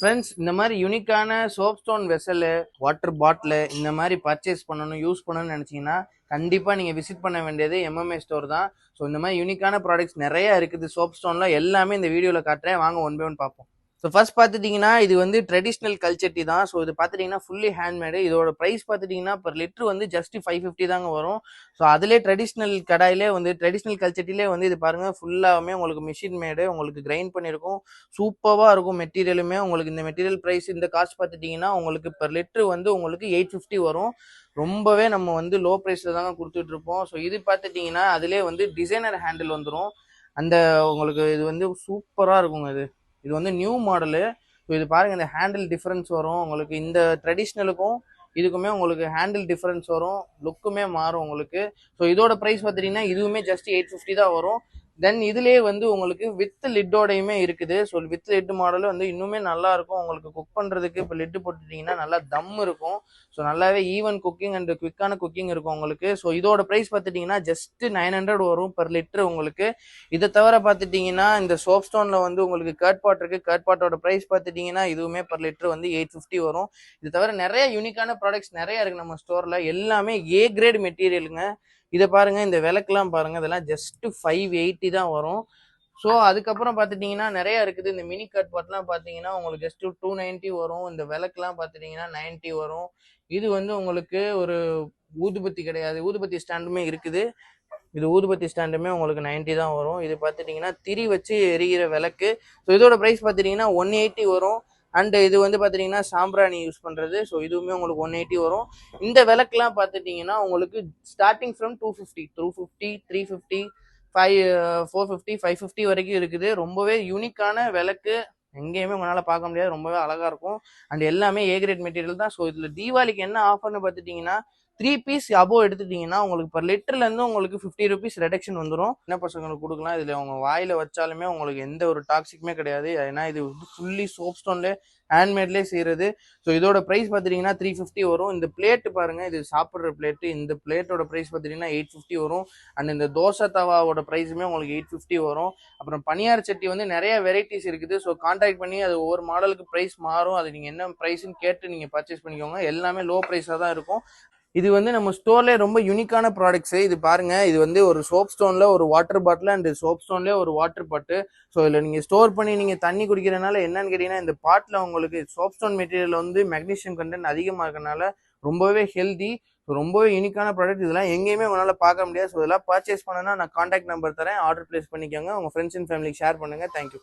Friends, இந்த மாதிரி யூனிக்கான சோப் ஸ்டோன் வெசலு, வாட்டர் பாட்டில் இந்த மாதிரி பர்ச்சேஸ் பண்ணணும், யூஸ் பண்ணணும்னு நினச்சிங்கன்னா கண்டிப்பாக நீங்கள் விசிட் பண்ண வேண்டியது எம்எம்ஏ ஸ்டோர் தான். ஸோ இந்த மாதிரி யூனிக்கான ப்ராடக்ட்ஸ் நிறையா இருக்குது சோப் ஸ்டோனில். எல்லாமே இந்த வீடியோவில் காட்டுறேன், வாங்க ஒன் பை ஒன் பார்ப்போம். ஸோ ஃபர்ஸ்ட் பார்த்துட்டிங்கன்னா இது வந்து ட்ரெடிஷ்னல் கல்ச்சட்டி தான். ஸோ இது பார்த்துட்டிங்கன்னா ஃபுல்லி ஹேண்ட்மேடு. இதோட ப்ரைஸ் பார்த்துட்டிங்கன்னா பர் லிட்டர் வந்து ஜஸ்ட் 550 தாங்க வரும். ஸோ அதிலே ட்ரெடிஷ்னல் கடாயிலே வந்து ட்ரெடிஷ்னல் கல்ச்சட்டிலே வந்து இது பாருங்கள் ஃபுல்லாகவே உங்களுக்கு மிஷின் மேடு, உங்களுக்கு கிரைண்ட் பண்ணியிருக்கும். சூப்பராக இருக்கும் மெட்டீரியலுமே. உங்களுக்கு இந்த மெட்டீரியல் ப்ரைஸ் இந்த காஸ்ட் பார்த்துட்டிங்கன்னா உங்களுக்கு பர் லிட்டர் வந்து உங்களுக்கு 850 வரும். ரொம்பவே நம்ம வந்து லோ ப்ரைஸில் தாங்க கொடுத்துட்ருப்போம். ஸோ இது பார்த்துட்டிங்கன்னா அதிலே வந்து டிசைனர் ஹேண்டில் வந்துடும். அந்த உங்களுக்கு இது வந்து சூப்பராக இருக்குங்க. இது வந்து நியூ மாடலு. ஸோ இது பாருங்கள், இந்த ஹேண்டில் டிஃப்ரென்ஸ் வரும் உங்களுக்கு. இந்த ட்ரெடிஷ்னலுக்கும் இதுக்குமே உங்களுக்கு ஹேண்டில் டிஃப்ரென்ஸ் வரும், லுக்குமே மாறும் உங்களுக்கு. ஸோ இதோட ப்ரைஸ் பார்த்துட்டிங்கன்னா இதுவுமே ஜஸ்ட் 850 தான் வரும். தென் இதுலேயே வந்து உங்களுக்கு வித் லிட்டோடையுமே இருக்குது. ஸோ வித் லிட் மாடல் வந்து இன்னுமே நல்லா இருக்கும் உங்களுக்கு குக் பண்ணுறதுக்கு. இப்போ லிட்டு போட்டுட்டிங்கன்னா நல்லா தம் இருக்கும். ஸோ நல்லாவே ஈவன் குக்கிங் அண்ட் குவிக்கான குக்கிங் இருக்கும் உங்களுக்கு. ஸோ இதோட ப்ரைஸ் பார்த்துட்டிங்கன்னா ஜஸ்ட் 900 வரும் பர் லிட்டர் உங்களுக்கு. இதை தவிர பார்த்துட்டிங்கன்னா இந்த சோப் ஸ்டோனில் வந்து உங்களுக்கு கர்ட் பாட் இருக்குது. கர்ட் பாட்டோட ப்ரைஸ் பார்த்துட்டிங்கன்னா இதுவுமே பர் லிட்டர் வந்து 850 வரும். இது தவிர நிறைய யூனிக்கான ப்ராடக்ட்ஸ் நிறைய இருக்குது நம்ம ஸ்டோரில். எல்லாமே ஏ கிரேட் மெட்டீரியலுங்க. இதை பாருங்க, இந்த விளக்குலாம் பாருங்க, இதெல்லாம் ஜஸ்ட் 580 தான் வரும். ஸோ அதுக்கப்புறம் பார்த்துட்டிங்கன்னா நிறைய இருக்குது. இந்த மினி கட் பாட்லாம் பார்த்தீங்கன்னா உங்களுக்கு ஜஸ்ட் 290 வரும். இந்த விளக்குலாம் பார்த்துட்டிங்கன்னா 90 வரும். இது வந்து உங்களுக்கு ஒரு ஊதுபத்தி கிடையாது, ஊதுபத்தி ஸ்டாண்டுமே இருக்குது. இது ஊதுபத்தி ஸ்டாண்டுமே உங்களுக்கு 90 தான் வரும். இது பார்த்துட்டிங்கன்னா திரி வச்சு எரிகிற விளக்கு. ஸோ இதோட ப்ரைஸ் பார்த்துட்டிங்கன்னா 180 வரும். அண்ட் இது வந்து பார்த்துட்டிங்கன்னா சாம்பிராணி யூஸ் பண்ணுறது. ஸோ இதுவுமே உங்களுக்கு 180 வரும். இந்த விளக்குலாம் பார்த்துட்டிங்கன்னா உங்களுக்கு ஸ்டார்டிங் ஃப்ரம் 250, 350, 450, 550 வரைக்கும் இருக்குது. ரொம்பவே யூனிக்கான விளக்கு, எங்கேயுமே உங்களால் பார்க்க முடியாது. ரொம்பவே அழகாக இருக்கும். அண்ட் எல்லாமே ஏ கிரேட் மெட்டீரியல் தான். ஸோ இதில் தீபாவளிக்கு என்ன ஆஃபர்னு பார்த்துட்டிங்கன்னா 3 பீஸ் அபோவ் எடுத்துட்டிங்கன்னா உங்களுக்கு பர் லிட்டர்லேருந்து உங்களுக்கு 50 ருபீஸ் ரெடக்ஷன் வந்துடும். சின்ன பசங்களுக்கு கொடுக்கலாம். இதில் அவங்க வாயில் வச்சாலுமே உங்களுக்கு எந்த ஒரு டாக்ஸிக்குமே கிடையாது. ஏன்னா இது ஃபுல்லி சோப் ஸ்டோன்லேயே ஹேண்ட்மேட்லேயே செய்கிறது. ஸோ இதோட ப்ரைஸ் பார்த்துட்டிங்கன்னா 350 வரும். இந்த பிளேட்டு பாருங்கள், இது சாப்பிட்ற பிளேட்டு. இந்த பிளேட்டோட ப்ரைஸ் பார்த்துட்டிங்கன்னா 850 வரும். அண்ட் இந்த தோசை தவாவோட ப்ரைஸுமே உங்களுக்கு 850 வரும். அப்புறம் பனியார் சட்டி வந்து நிறைய வெரைட்டிஸ் இருக்குது. ஸோ கான்டாக்ட் பண்ணி அது ஒவ்வொரு மாடலுக்கு ப்ரைஸ் மாறும். அது நீங்கள் என்ன ப்ரைஸ்ன்னு கேட்டு நீங்கள் பர்ச்சேஸ் பண்ணிக்கோங்க. எல்லாமே லோ ப்ரைஸாக தான் இருக்கும். இது வந்து நம்ம ஸ்டோர்லேயே ரொம்ப யூனிக்கான ப்ராடக்ட்ஸு. இது பாருங்கள், இது வந்து ஒரு சோப் ஸ்டோனில் ஒரு வாட்டர் பாட்டில் அண்ட் சோப் ஸ்டோன்லேயே ஒரு வாட்டர் பாட்டு. ஸோ இதில் நீங்கள் ஸ்டோர் பண்ணி நீங்கள் தண்ணி குடிக்கிறனால என்னன்னு கேட்டிங்கன்னா, இந்த பாட்டில் உங்களுக்கு சோப் ஸ்டோன் மெட்டீரியல் வந்து மெக்னீஷியம் கண்டென்ட் அதிகமாக இருக்கனால ரொம்பவே ஹெல்தி. ஸோ ரொம்பவே யூனிக்கான ப்ராடக்ட். இதெல்லாம் எங்கேயுமே உங்களால் பார்க்க முடியாது. ஸோ இதெல்லாம் பர்ச்சேஸ் பண்ணணும்னா நான் கான்டாக்ட் நம்பர் தரேன், ஆர்டர் பிளேஸ் பண்ணிக்கோங்க. உங்கள் ஃப்ரெண்ட்ஸ் அண்ட் ஃபேமிலிக்கு ஷேர் பண்ணுங்கள். தேங்க்யூ.